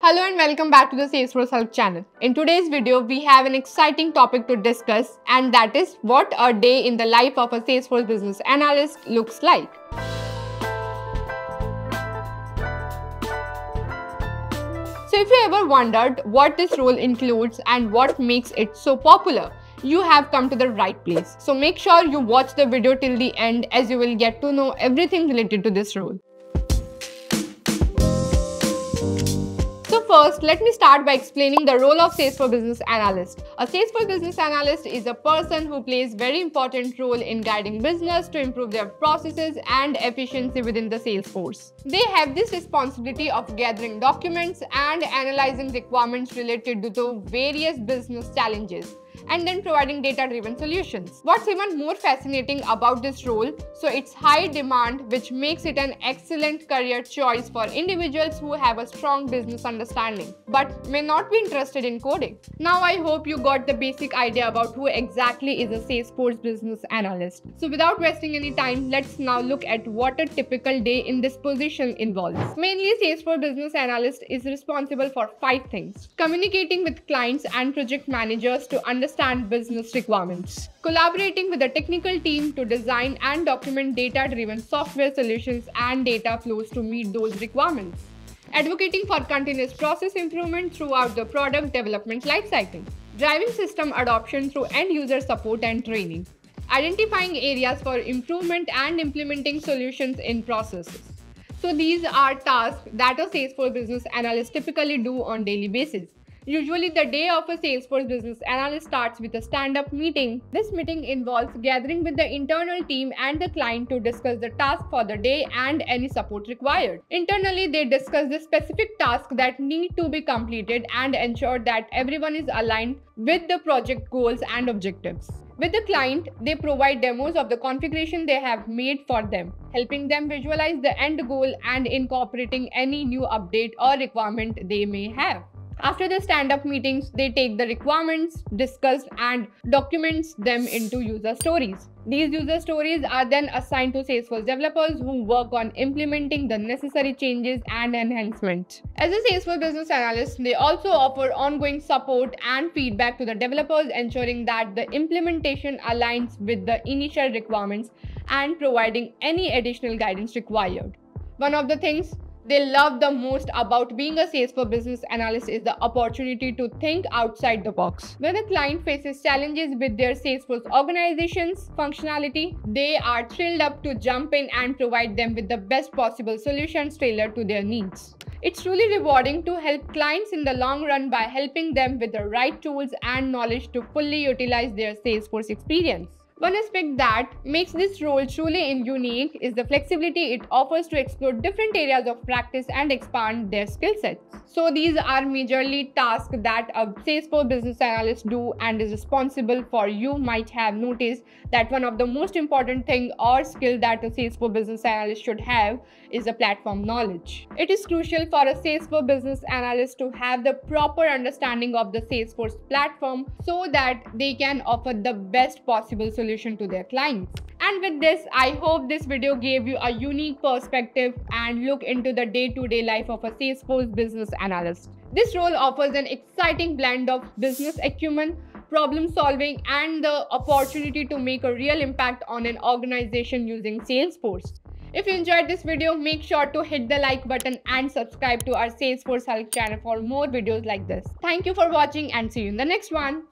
Hello and welcome back to the Salesforce Help channel. In today's video, we have an exciting topic to discuss, and that is what a day in the life of a Salesforce business analyst looks like. So if you ever wondered what this role includes and what makes it so popular, you have come to the right place. So make sure you watch the video till the end, as you will get to know everything related to this role. So first, let me start by explaining the role of Salesforce Business Analyst. A Salesforce Business Analyst is a person who plays very important role in guiding business to improve their processes and efficiency within the Salesforce. They have this responsibility of gathering documents and analyzing requirements related to the various business challenges, and then providing data-driven solutions. What's even more fascinating about this role, so it's high demand, which makes it an excellent career choice for individuals who have a strong business understanding but may not be interested in coding. Now I hope you got the basic idea about who exactly is a Salesforce Business Analyst. So without wasting any time, let's now look at what a typical day in this position involves. Mainly, Salesforce Business Analyst is responsible for 5 things: communicating with clients and project managers to understand business requirements, collaborating with the technical team to design and document data-driven software solutions and data flows to meet those requirements, advocating for continuous process improvement throughout the product development lifecycle, driving system adoption through end-user support and training, identifying areas for improvement and implementing solutions in processes. So these are tasks that a Salesforce Business Analyst typically do on daily basis. Usually, the day of a Salesforce Business Analyst starts with a stand-up meeting. This meeting involves gathering with the internal team and the client to discuss the task for the day and any support required. Internally, they discuss the specific tasks that need to be completed and ensure that everyone is aligned with the project goals and objectives. With the client, they provide demos of the configuration they have made for them, helping them visualize the end goal and incorporating any new update or requirement they may have. After the stand-up meetings, they take the requirements discussed and documents them into user stories. These user stories are then assigned to Salesforce developers who work on implementing the necessary changes and enhancements. As a Salesforce Business Analyst, they also offer ongoing support and feedback to the developers, ensuring that the implementation aligns with the initial requirements and providing any additional guidance required. One of the things they love the most about being a Salesforce Business Analyst is the opportunity to think outside the box. When a client faces challenges with their Salesforce organization's functionality, they are thrilled up to jump in and provide them with the best possible solutions tailored to their needs. It's truly rewarding to help clients in the long run by helping them with the right tools and knowledge to fully utilize their Salesforce experience. One aspect that makes this role truly unique is the flexibility it offers to explore different areas of practice and expand their skill sets. So these are majorly tasks that a Salesforce Business Analyst do and is responsible for. You might have noticed that one of the most important thing or skill that a Salesforce Business Analyst should have is a platform knowledge. It is crucial for a Salesforce Business Analyst to have the proper understanding of the Salesforce platform so that they can offer the best possible solution to their clients. And with this, I hope this video gave you a unique perspective and look into the day-to-day life of a Salesforce Business Analyst. This role offers an exciting blend of business acumen, problem solving, and the opportunity to make a real impact on an organization using Salesforce. If you enjoyed this video, make sure to hit the like button and subscribe to our Salesforce Help channel for more videos like this. Thank you for watching and see you in the next one.